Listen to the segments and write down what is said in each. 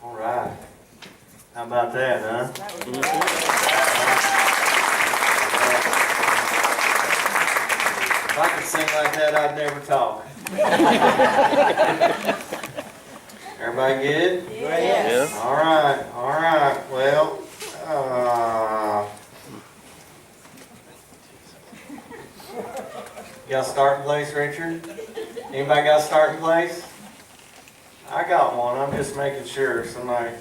All right. How about that, huh? If I could sing like that, I'd never talk. Everybody good? Yes. Yeah. All right, all right. Well, you got a starting place, Richard? Anybody got a starting place? I got one. I'm just making sure somebody.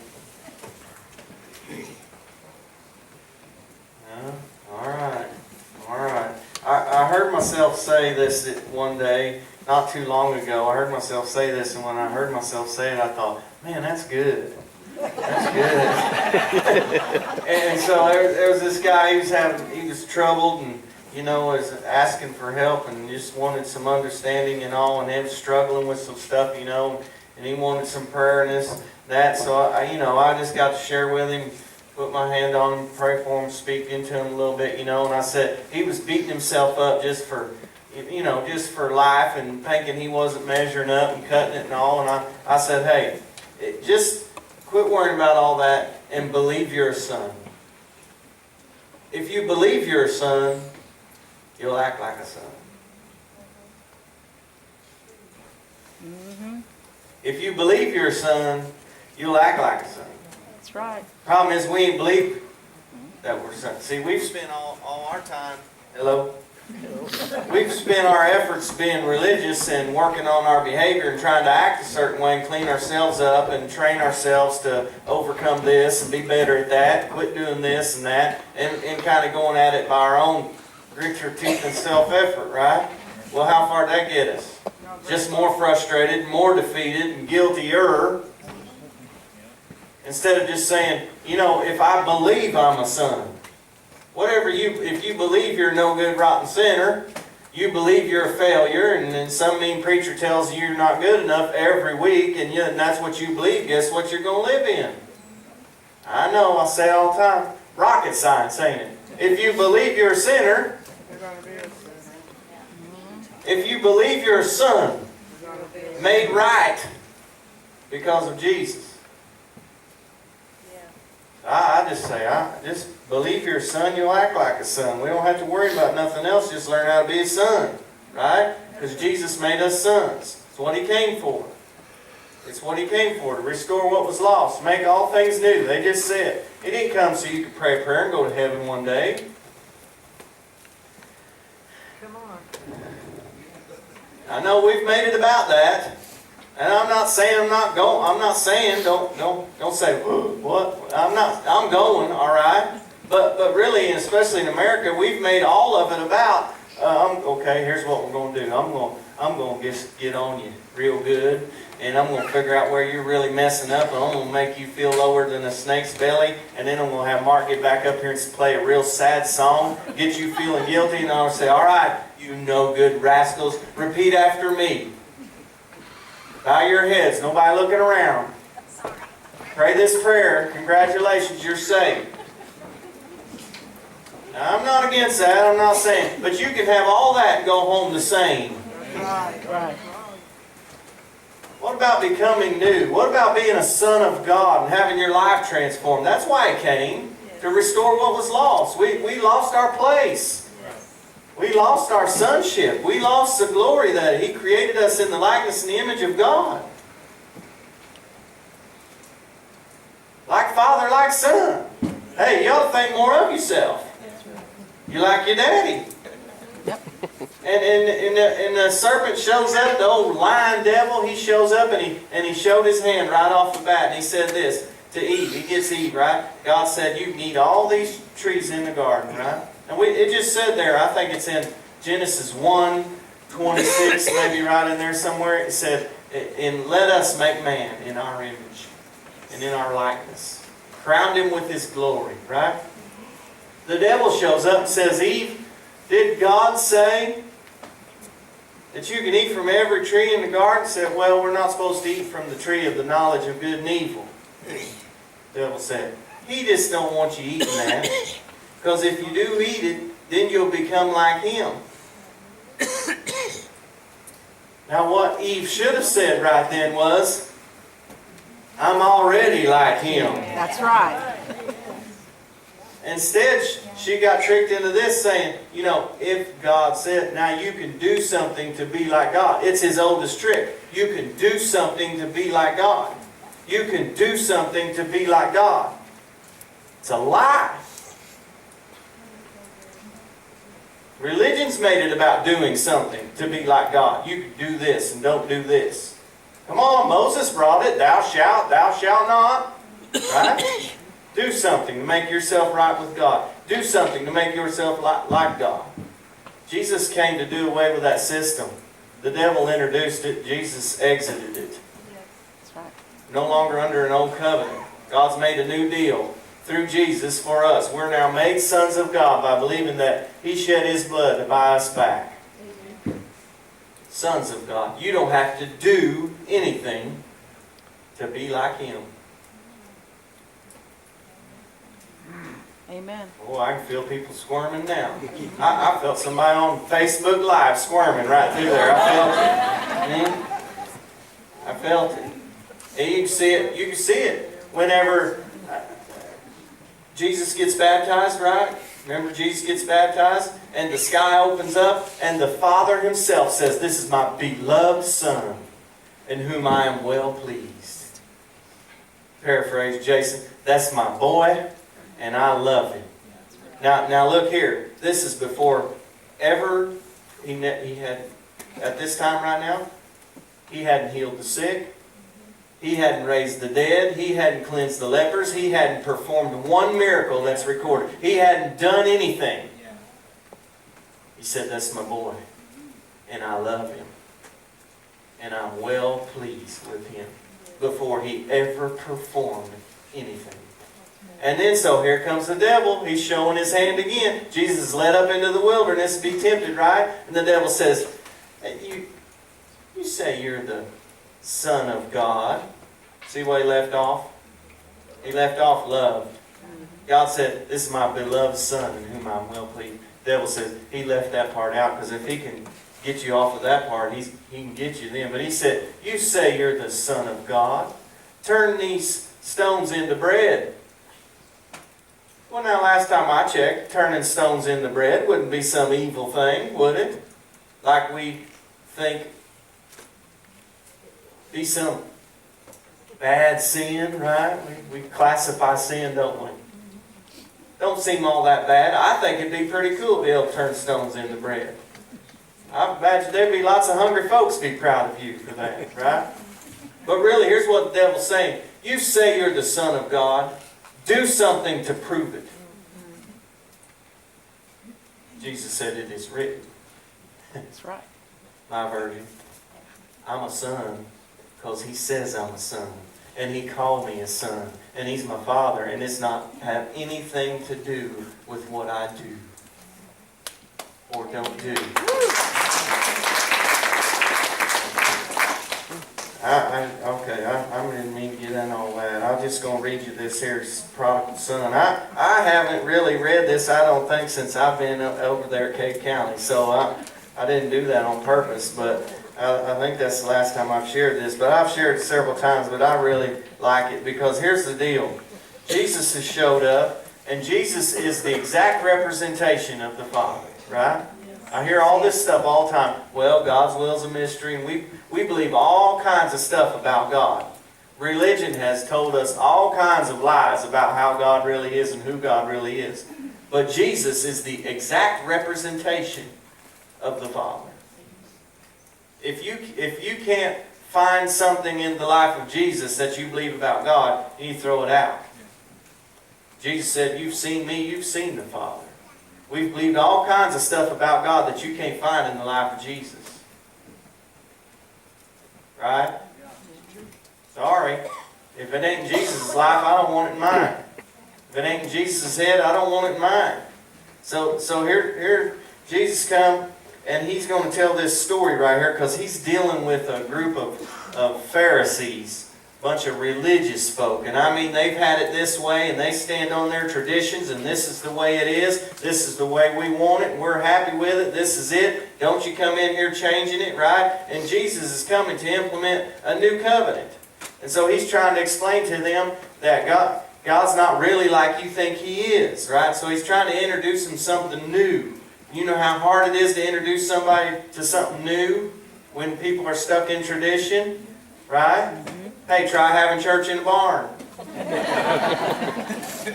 No? All right. All right. I heard myself say this one day, not too long ago. I heard myself say this, and when I heard myself say it, I thought, man, that's good. That's good. And so there was this guy, he was troubled and, was asking for help and just wanted some understanding and all, and him struggling with some stuff, and he wanted some prayer and this, that. So I just got to share with him, put my hand on him, pray for him, speak into him a little bit, and I said he was beating himself up just for life and thinking he wasn't measuring up and cutting it and all. And I said, hey, just quit worrying about all that and believe you're a son. If you believe you're a son, you'll act like a son. Mm-hmm. If you believe you're a son, you'll act like a son. That's right. Problem is, we ain't believe that we're sons. See, we've spent all our time, hello? We've spent our efforts being religious and working on our behavior and trying to act a certain way and clean ourselves up and train ourselves to overcome this and be better at that, quit doing this and that, and kind of going at it by our own grit your teeth and self-effort, right? Well, how far did that get us? Just more frustrated, more defeated, and guiltier. Instead of just saying, if I believe I'm a son, if you believe you're no good, rotten sinner, you believe you're a failure, and then some mean preacher tells you you're not good enough every week, and that's what you believe, guess what you're going to live in? I know, I say it all the time. Rocket science, ain't it? If you believe you're a sinner, if you believe you're a son, made right because of Jesus, I just say, just believe you're a son, you'll act like a son. We don't have to worry about nothing else, just learn how to be a son, right? Because Jesus made us sons. It's what He came for. It's what He came for, to restore what was lost, make all things new. They just said, He didn't come so you could pray a prayer and go to heaven one day. Come on. I know we've made it about that. And I'm not saying I'm not going. I'm not saying don't say what. I'm going. All right. But really, and especially in America, we've made all of it about. Okay, here's what we're going to do. I'm going to just get on you real good, and I'm going to figure out where you're really messing up, and I'm going to make you feel lower than a snake's belly, and then I'm going to have Mark get back up here and play a real sad song, get you feeling guilty, and I'll say, all right, you no good rascals, repeat after me. Bow your heads, nobody looking around. Pray this prayer. Congratulations, you're saved. Now, I'm not against that, I'm not saying, but you can have all that and go home the same. Right. What about becoming new? What about being a son of God and having your life transformed? That's why He came, to restore what was lost. We lost our place. We lost our sonship. We lost the glory that He created us in the likeness and the image of God. Like father, like son. Hey, you ought to think more of yourself. You like your daddy. Yep. And the serpent shows up, the old lying devil, he shows up and he showed his hand right off the bat and he said this to Eve. He gets Eve, right? God said, you can eat all these trees in the garden, right? And it just said there, I think it's in Genesis 1:26, maybe right in there somewhere. It said, and let us make man in our image and in our likeness. Crowned him with His glory, right? The devil shows up and says, Eve, did God say that you can eat from every tree in the garden? Said, well, we're not supposed to eat from the tree of the knowledge of good and evil. The devil said, He just don't want you eating that. Because if you do eat it, then you'll become like him. Now what Eve should have said right then was, I'm already like Him. That's right. Instead, she got tricked into this saying, you know, if God said, now you can do something to be like God. It's his oldest trick. You can do something to be like God. You can do something to be like God. It's a lie. Religion's made it about doing something to be like God. You can do this and don't do this. Come on, Moses brought it. Thou shalt not. Right? Do something to make yourself right with God. Do something to make yourself like God. Jesus came to do away with that system. The devil introduced it. Jesus exited it. That's right. No longer under an old covenant. God's made a new deal through Jesus for us. We're now made sons of God by believing that He shed His blood to buy us back. Sons of God. You don't have to do anything to be like Him. Amen. Oh, I can feel people squirming now. I felt somebody on Facebook Live squirming right through there. I felt it. I felt it. And you can see it. You can see it whenever Jesus gets baptized, right? Remember, Jesus gets baptized, and the sky opens up, and the Father Himself says, "This is my beloved Son, in whom I am well pleased." Paraphrase Jason, that's my boy, and I love him. Now look here. This is before ever he had, at this time right now, He hadn't healed the sick. He hadn't raised the dead. He hadn't cleansed the lepers. He hadn't performed one miracle that's recorded. He hadn't done anything. He said, that's my boy. And I love him. And I'm well pleased with him. Before he ever performed anything. And then so here comes the devil. He's showing his hand again. Jesus is led up into the wilderness to be tempted, right? And the devil says, hey, you say you're the Son of God. See what he left off? He left off loved. God said, this is my beloved Son in whom I'm well pleased. The devil says, he left that part out because if he can get you off of that part, he can get you then. But he said, you say you're the Son of God. Turn these stones into bread. Well, now, last time I checked, turning stones into bread wouldn't be some evil thing, would it? Like we think be some bad sin, right? We classify sin, don't we? Don't seem all that bad. I think it'd be pretty cool to be able to turn stones into bread. I imagine there'd be lots of hungry folks be proud of you for that, right? But really, here's what the devil's saying. You say you're the Son of God. Do something to prove it. Jesus said it is written. That's right. My version. I'm a son because He says I'm a son. And He called me a son. And He's my Father. And it's not have anything to do with what I do. Or don't do. I didn't mean to get in all that. I'm just going to read you this here prodigal son. I haven't really read this, I don't think, since I've been over there at Cade County. So I didn't do that on purpose, but I think that's the last time I've shared this. But I've shared it several times, but I really like it because here's the deal. Jesus has showed up, and Jesus is the exact representation of the Father, right? I hear all this stuff all the time. Well, God's will is a mystery, and we believe all kinds of stuff about God. Religion has told us all kinds of lies about how God really is and who God really is. But Jesus is the exact representation of the Father. If you can't find something in the life of Jesus that you believe about God, you throw it out. Jesus said, you've seen me, you've seen the Father. We've believed all kinds of stuff about God that you can't find in the life of Jesus. Right? Sorry. If it ain't in Jesus' life, I don't want it in mine. If it ain't in Jesus' head, I don't want it in mine. So here Jesus come, and He's going to tell this story right here because He's dealing with a group of Pharisees. Bunch of religious folk. And I mean, they've had it this way, and they stand on their traditions, and this is the way it is. This is the way we want it, and we're happy with it. This is it. Don't you come in here changing it, right? And Jesus is coming to implement a new covenant. And so he's trying to explain to them that God's not really like you think He is, right? So he's trying to introduce them something new. You know how hard it is to introduce somebody to something new when people are stuck in tradition, right? Hey, try having church in a barn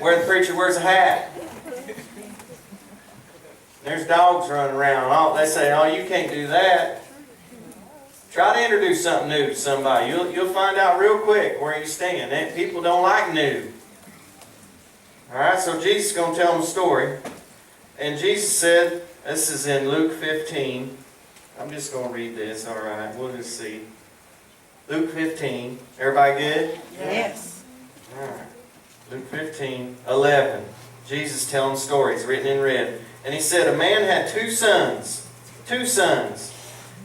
where the preacher wears a hat. There's dogs running around. Oh, they say, oh, you can't do that. Try to introduce something new to somebody. You'll find out real quick where you stand. And people don't like new. Alright, so Jesus is going to tell them a story. And Jesus said, this is in Luke 15. I'm just going to read this, alright. We'll just see. Luke 15. Everybody good? Yes. Alright. Luke 15, 11. Jesus telling stories, written in red. And he said, a man had two sons. Two sons.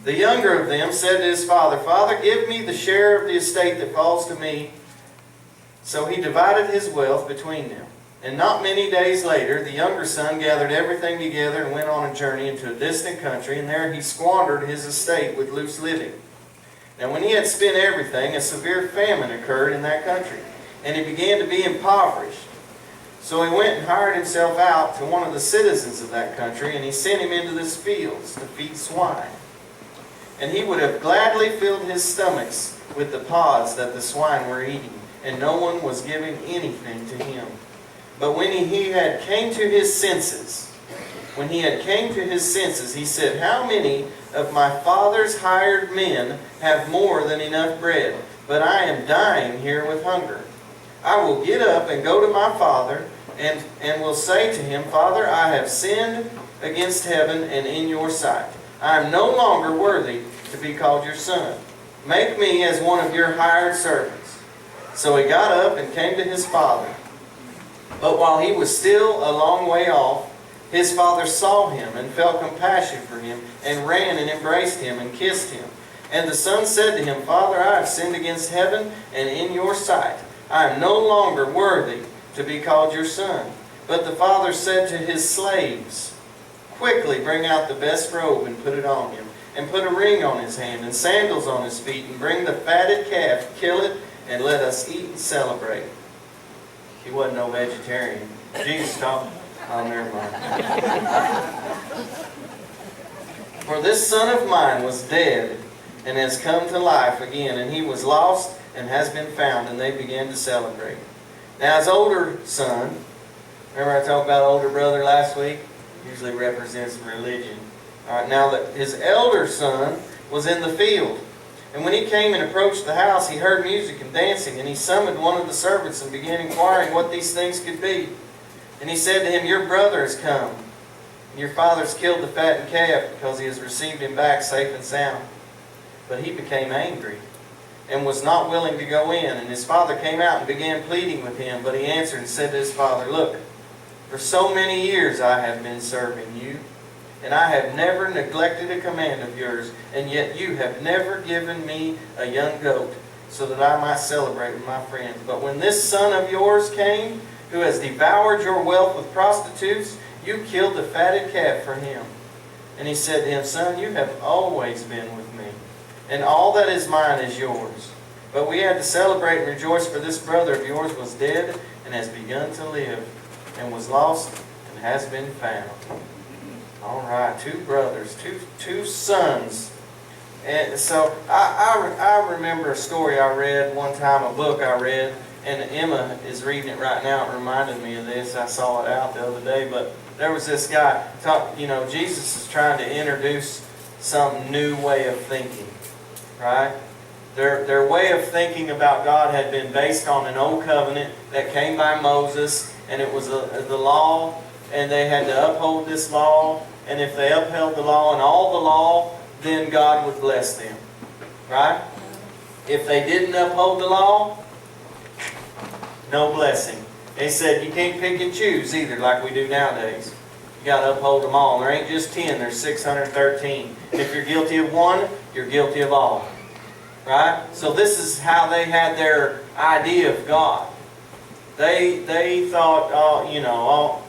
The younger of them said to his father, Father, give me the share of the estate that falls to me. So he divided his wealth between them. And not many days later, the younger son gathered everything together and went on a journey into a distant country, and there he squandered his estate with loose living. Now when he had spent everything, a severe famine occurred in that country, and he began to be impoverished. So he went and hired himself out to one of the citizens of that country, and he sent him into the fields to feed swine. And he would have gladly filled his stomachs with the pods that the swine were eating, and no one was giving anything to him. But when he had came to his senses, he said, How many of my father's hired men have more than enough bread, but I am dying here with hunger? I will get up and go to my father, and will say to him, Father, I have sinned against heaven and in your sight. I am no longer worthy to be called your son. Make me as one of your hired servants. So he got up and came to his father. But while he was still a long way off, his father saw him and felt compassion for him, and ran and embraced him and kissed him. And the son said to him, Father, I have sinned against heaven and in your sight. I am no longer worthy to be called your son. But the father said to his slaves, Quickly bring out the best robe and put it on him, and put a ring on his hand and sandals on his feet, and bring the fatted calf, kill it, and let us eat and celebrate. He wasn't no vegetarian. Jesus talked. Oh, never mind. For this son of mine was dead and has come to life again, and he was lost and has been found, and they began to celebrate. Now his older son, remember I talked about older brother last week? Usually represents religion. Alright, now that his elder son was in the field. And when he came and approached the house, he heard music and dancing, and he summoned one of the servants and began inquiring what these things could be. And he said to him, Your brother has come, and your father's killed the fattened calf because he has received him back safe and sound. But he became angry and was not willing to go in. And his father came out and began pleading with him. But he answered and said to his father, Look, for so many years I have been serving you, and I have never neglected a command of yours, and yet you have never given me a young goat, so that I might celebrate with my friends. But when this son of yours came, who has devoured your wealth with prostitutes, you killed the fatted calf for him. And he said to him, Son, you have always been with me, and all that is mine is yours. But we had to celebrate and rejoice, for this brother of yours was dead and has begun to live, and was lost and has been found. All right, two brothers, two sons. And so I remember a story I read one time, a book I read, and Emma is reading it right now. It reminded me of this. I saw it out the other day. But there was this guy, Jesus is trying to introduce some new way of thinking, right? Their way of thinking about God had been based on an old covenant that came by Moses, and it was the law, and they had to uphold this law, and if they upheld the law and all the law, then God would bless them, right? If they didn't uphold the law, no blessing. They said you can't pick and choose either like we do nowadays. You got to uphold them all. There ain't just 10, there's 613. If you're guilty of one, you're guilty of all. Right? So this is how they had their idea of God. They thought,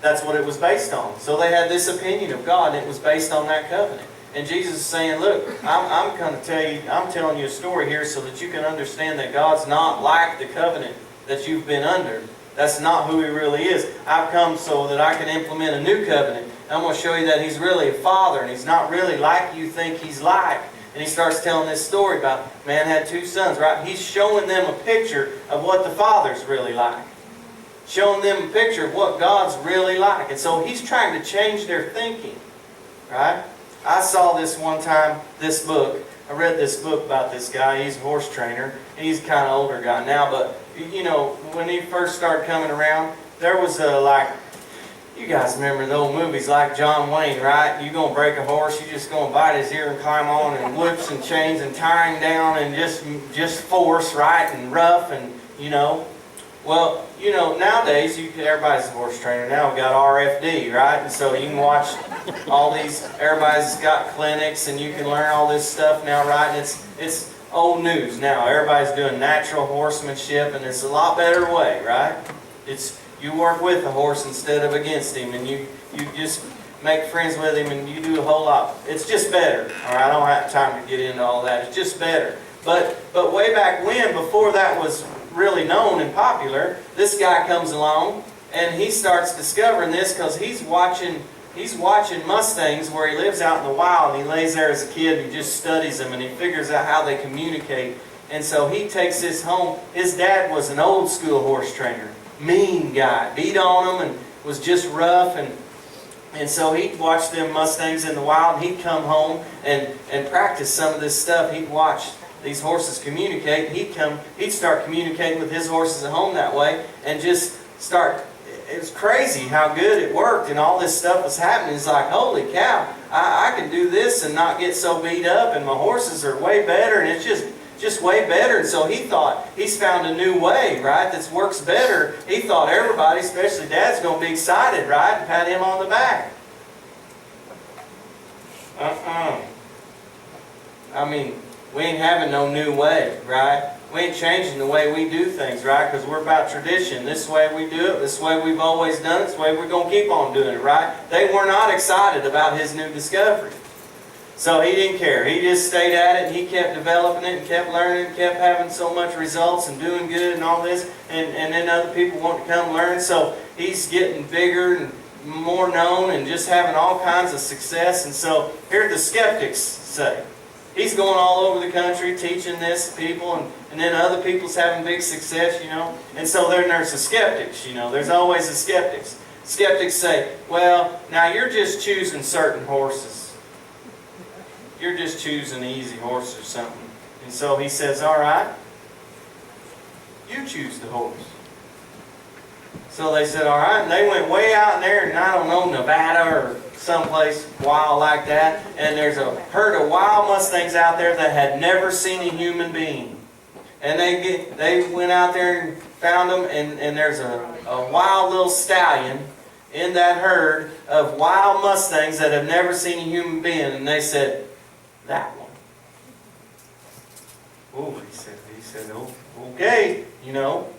that's what it was based on. So they had this opinion of God, and it was based on that covenant. And Jesus is saying, look, I'm going to tell you, I'm telling you a story here so that you can understand that God's not like the covenant that you've been under. That's not who He really is. I've come so that I can implement a new covenant. I'm going to show you that He's really a father, and He's not really like you think He's like. And He starts telling this story about man had 2 sons, right? He's showing them a picture of what the Father's really like. Showing them a picture of what God's really like. And so He's trying to change their thinking, right? I saw this one time, this book. I read this book about this guy. He's a horse trainer. He's kind of older guy now, but you know, when he first started coming around, there was like, you guys remember the old movies like John Wayne, right? You're going to break a horse, you're just going to bite his ear and climb on, and whips and chains and tie him down and just force, right? And rough, and you know. Well, you know, nowadays, everybody's a horse trainer now. We've got RFD, right? And so you can watch all these, everybody's got clinics, and you can learn all this stuff now, right? And it's old news now. Everybody's doing natural horsemanship, and it's a lot better way, right? It's you work with the horse instead of against him, and you just make friends with him, and you do a whole lot. It's just better. All right, I don't have time to get into all that. It's just better. But way back when, before that was really known and popular, this guy comes along and he starts discovering this because he's watching Mustangs where he lives out in the wild, and he lays there as a kid and he just studies them and he figures out how they communicate. And so he takes this home. His dad was an old school horse trainer, mean guy, beat on them and was just rough, and so he'd watch them Mustangs in the wild, and he'd come home and practice some of this stuff. He'd watch these horses communicate. He'd start communicating with his horses at home that way, and just start. It was crazy how good it worked, and all this stuff was happening. It's like, holy cow, I can do this and not get so beat up, and my horses are way better, and it's just way better. And so he thought he's found a new way, right, that works better. He thought everybody, especially Dad's, going to be excited, right, and pat him on the back. I mean, we ain't having no new way, right? We ain't changing the way we do things, right? Because we're about tradition. This way we do it. This way we've always done it. This way we're going to keep on doing it, right? They were not excited about his new discovery. So he didn't care. He just stayed at it, and he kept developing it and kept learning and kept having so much results and doing good and all this. And then other people want to come learn. So he's getting bigger and more known and just having all kinds of success. And so here the skeptics say, he's going all over the country teaching this to people, and then other people's having big success, you know. And so then there's the skeptics, you know. There's always the skeptics. Skeptics say, well, now you're just choosing certain horses. You're just choosing the easy horse or something. And so he says, all right, you choose the horse. So they said, all right, and they went way out in there, and I don't know, Nevada or someplace wild like that, and there's a herd of wild Mustangs out there that had never seen a human being. And they went out there and found them, and there's a wild little stallion in that herd of wild Mustangs that have never seen a human being, and they said, that one. Oh, he said, oh, okay, you know.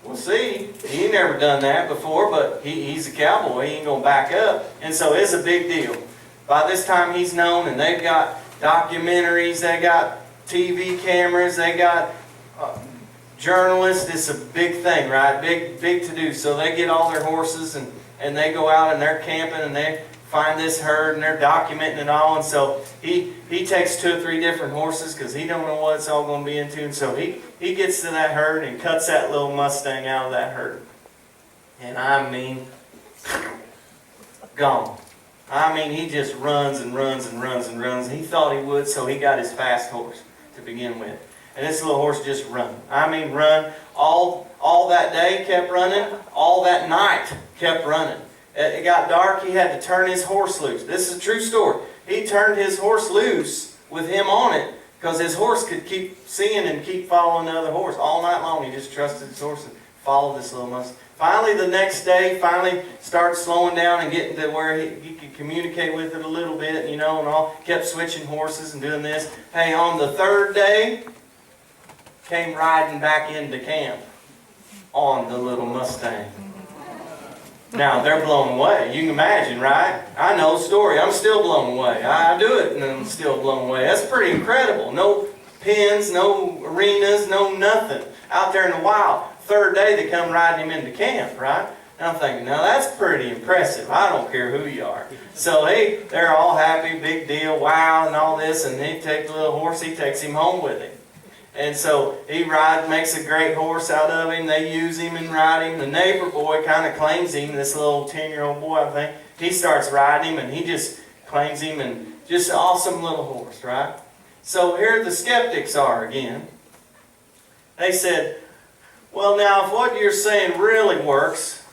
We'll see. He ain't never done that before, but he's a cowboy. He ain't going to back up. And so it's a big deal. By this time he's known, and they've got documentaries, they got TV cameras, they got journalists. It's a big thing, right? Big to do. So they get all their horses, and they go out and they're camping, and they find this herd, and they're documenting it all. And so he takes 2 or 3 different horses because he don't know what it's all going to be into. And so he gets to that herd and cuts that little Mustang out of that herd. And I mean, gone. I mean, he just runs and runs and runs and runs. He thought he would, so he got his fast horse to begin with. And this little horse just run. I mean, run. All that day kept running. All that night kept running. It got dark. He had to turn his horse loose. This is a true story. He turned his horse loose with him on it because his horse could keep seeing and keep following the other horse. All night long, he just trusted his horse and followed this little Mustang. Finally, the next day, started slowing down and getting to where he could communicate with it a little bit, you know, and all. Kept switching horses and doing this. Hey, on the 3rd day, came riding back into camp on the little Mustang. Now, they're blown away. You can imagine, right? I know the story. I'm still blown away. I do it and I'm still blown away. That's pretty incredible. No pens, no arenas, no nothing. Out there in the wild. Third day they come riding him into camp, right? And I'm thinking, now that's pretty impressive. I don't care who you are. So they're all happy, big deal, wow, and all this. And he takes the little horse, he takes him home with him. And so he makes a great horse out of him. They use him and ride him. The neighbor boy kind of claims him, this little 10-year-old boy, I think. He starts riding him and he just claims him, and just an awesome little horse, right? So here the skeptics are again. They said, well, now if what you're saying really works,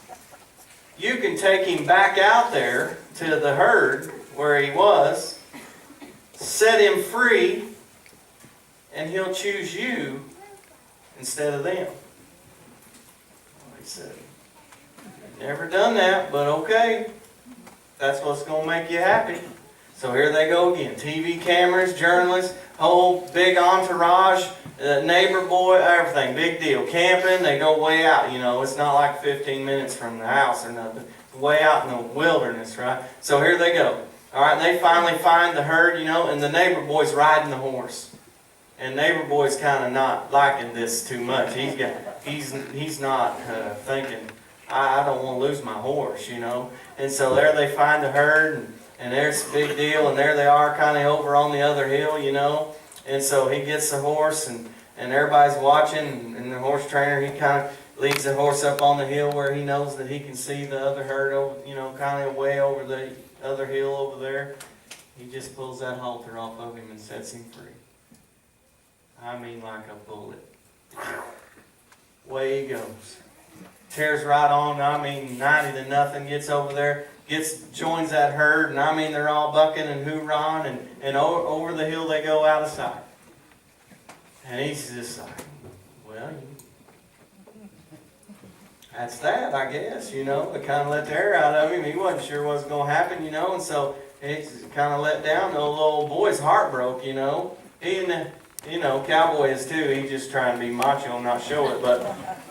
you can take him back out there to the herd where he was, set him free, and he'll choose you instead of them. He said, never done that, but okay. That's what's going to make you happy. So here they go again. TV cameras, journalists, whole big entourage, neighbor boy, everything. Big deal. Camping, they go way out, you know. It's not like 15 minutes from the house or nothing. Way out in the wilderness, right? So here they go. All right, they finally find the herd, you know, and the neighbor boy's riding the horse. And neighbor boy's kind of not liking this too much. He's not thinking, I don't want to lose my horse, you know. And so there they find the herd, and there's a big deal, and there they are kind of over on the other hill, you know. And so he gets the horse, and everybody's watching, and the horse trainer, he kind of leads the horse up on the hill where he knows that he can see the other herd, you know, kind of way over the other hill over there. He just pulls that halter off of him and sets him free. I mean like a bullet. Way he goes. Tears right on, 90-0, gets over there, joins that herd, and they're all bucking and hoorahing, and over the hill they go out of sight. And he's just like, well, that's that, I guess, you know. They kind of let the air out of him. He wasn't sure what was going to happen, you know, and so he's kind of let down. The little old boy's heart broke, you know. You know, Cowboy is too. He's just trying to be macho and not show it.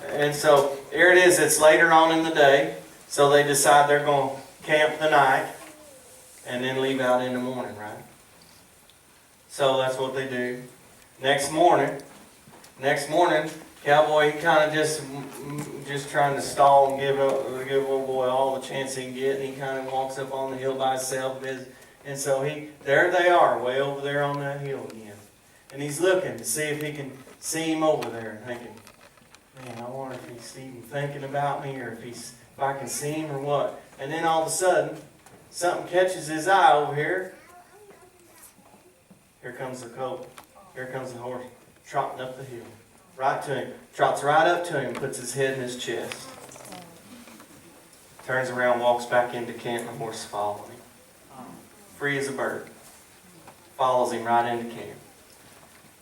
And so here it is. It's later on in the day. So they decide they're going to camp the night and then leave out in the morning, right? So that's what they do. Next morning, Cowboy kind of just trying to stall and give old boy all the chance he can get. And he kind of walks up on the hill by himself. And so there they are, way over there on that hill again. And he's looking to see if he can see him over there, and thinking, man, I wonder if he's even thinking about me, or if I can see him or what. And then all of a sudden, something catches his eye over here. Here comes the colt. Here comes the horse trotting up the hill. Right to him. Trots right up to him, puts his head in his chest. Turns around, walks back into camp, and the horse follows him. Free as a bird. Follows him right into camp.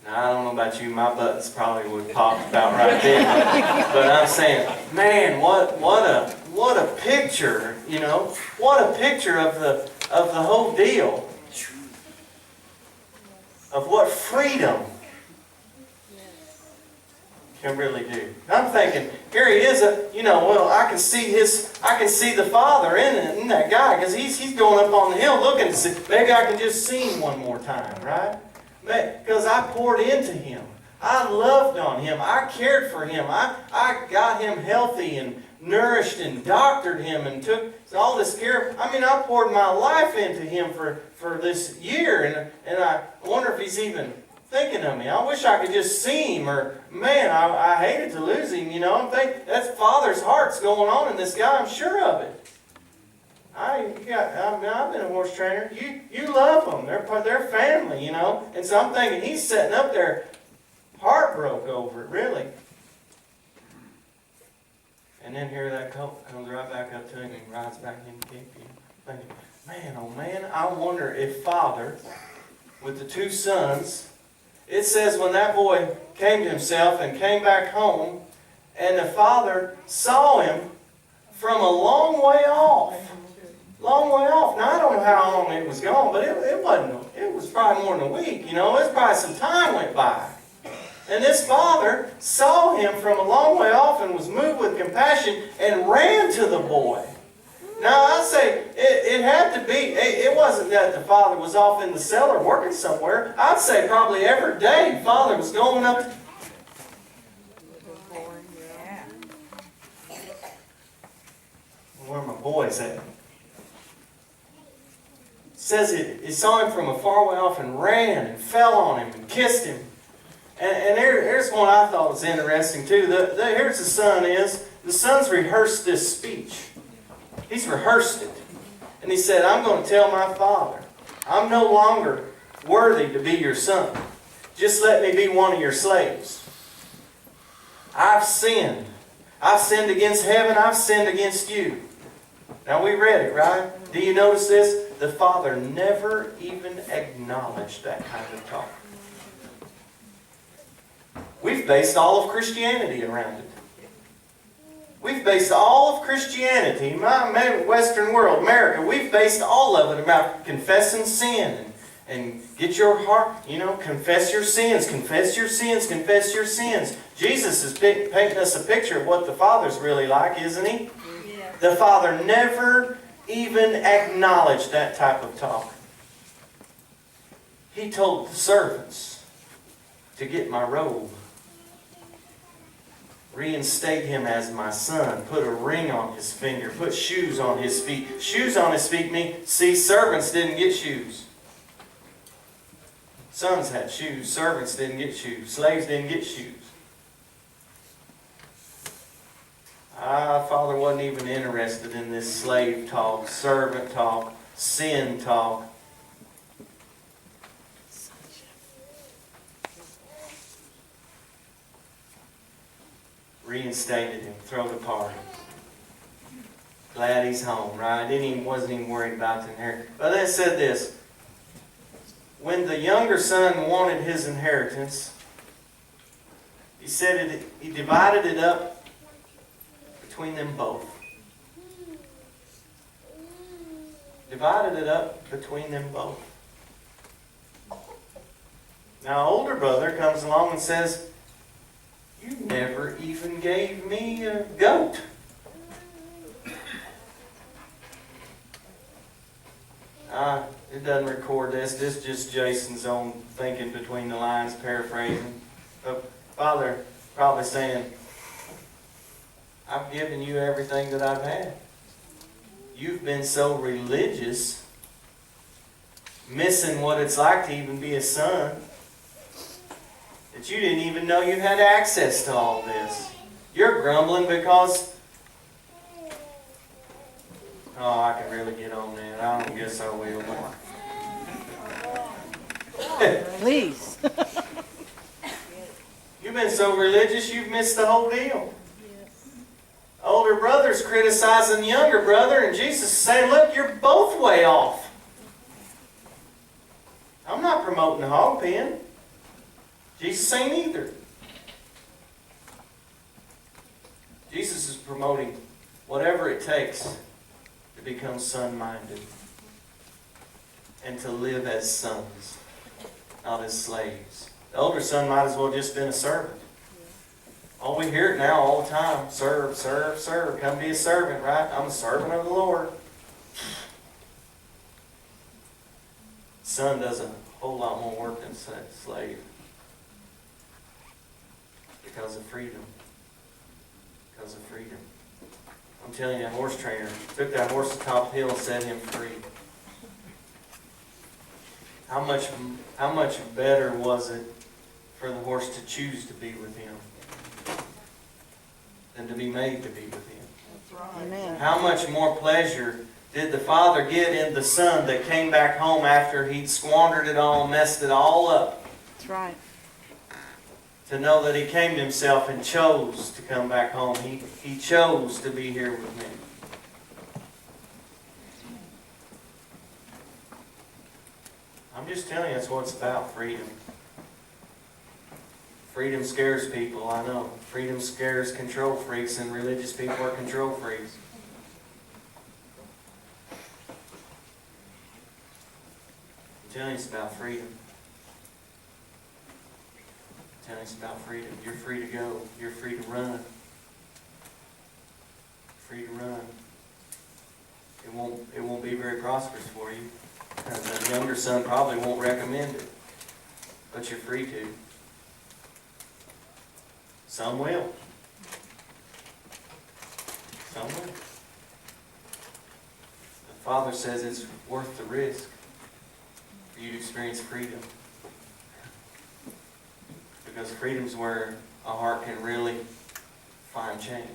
Now, I don't know about you, my buttons probably would pop about right then. But I'm saying, man, what a picture, you know? What a picture of the whole deal. Of what freedom can really do. I'm thinking, here he is, I can see the Father in that guy, because he's going up on the hill looking to see. Maybe I can just see him one more time, right? Because I poured into him. I loved on him. I cared for him. I got him healthy and nourished and doctored him and took all this care. I poured my life into him for this year, and I wonder if he's even thinking of me. I wish I could just see him, or man, I hated to lose him. You know, I'm thinking that's Father's heart's going on in this guy. I'm sure of it. I've been a horse trainer. You love them. They're family, you know. And so I'm thinking he's sitting up there, heart broke over it, really. And then here that colt comes right back up to him and rides back into camp. Thinking, man, oh man, I wonder if Father, with the two sons, it says when that boy came to himself and came back home, and the Father saw him from a long way off. Long way off. Now, I don't know how long it was gone, but it was probably more than a week, you know. It was probably some time went by. And this Father saw him from a long way off and was moved with compassion and ran to the boy. No, I say it had to be. It wasn't that the father was off in the cellar working somewhere. I'd say probably every day father was going up. Where are my boys at? It says it saw him from a far way off and ran and fell on him and kissed him. And here's one I thought was interesting too. Here's the son is. The son's rehearsed this speech. He's rehearsed it. And he said, I'm going to tell my father, I'm no longer worthy to be your son. Just let me be one of your slaves. I've sinned. I've sinned against heaven. I've sinned against you. Now we read it, right? Do you notice this? The father never even acknowledged that kind of talk. We've based all of Christianity around it. We've based all of Christianity, my Western world, America, we've based all of it about confessing sin and get your heart, confess your sins, confess your sins, confess your sins. Jesus is painting us a picture of what the Father's really like, isn't He? Yeah. The Father never even acknowledged that type of talk. He told the servants to get my robe. Reinstate him as my son. Put a ring on his finger. Put shoes on his feet. Shoes on his feet mean, see, servants didn't get shoes. Sons had shoes. Servants didn't get shoes. Slaves didn't get shoes. Father wasn't even interested in this slave talk, servant talk, sin talk. Reinstated him, throw the party. Glad he's home, right? Wasn't even worried about the inheritance. But then it said this. When the younger son wanted his inheritance, he said he divided it up between them both. Divided it up between them both. Now, older brother comes along and says, you never even gave me a goat. It doesn't record this. This is just Jason's own thinking between the lines, paraphrasing. But Father probably saying, I've given you everything that I've had. You've been so religious, missing what it's like to even be a son, that you didn't even know you had access to all this. You're grumbling because... Oh, I can really get on that. I don't guess I will. Please. You've been so religious, you've missed the whole deal. Older brother's criticizing the younger brother, and Jesus is saying, look, you're both way off. I'm not promoting the hog pen. Jesus ain't either. Jesus is promoting whatever it takes to become son-minded and to live as sons, not as slaves. The older son might as well just been a servant. Oh, we hear it now all the time. Serve, serve, serve. Come be a servant, right? I'm a servant of the Lord. Son does a whole lot more work than a slave. Because of freedom. Because of freedom. I'm telling you, a horse trainer took that horse to the top of the hill and set him free. How much better was it for the horse to choose to be with him than to be made to be with him? That's right. Amen. How much more pleasure did the father get in the son that came back home after he'd squandered it all, messed it all up? That's right. To know that he came to himself and chose to come back home. He chose to be here with me. I'm just telling you, that's what it's about, freedom. Freedom scares people, I know. Freedom scares control freaks, and religious people are control freaks. I'm telling you, it's about freedom. I'm telling you, it's about freedom. You're free to go. You're free to run. Free to run. It won't be very prosperous for you. The younger son probably won't recommend it, but you're free to. Some will. Some will. The Father says it's worth the risk for you to experience freedom. Because freedom's where a heart can really find change.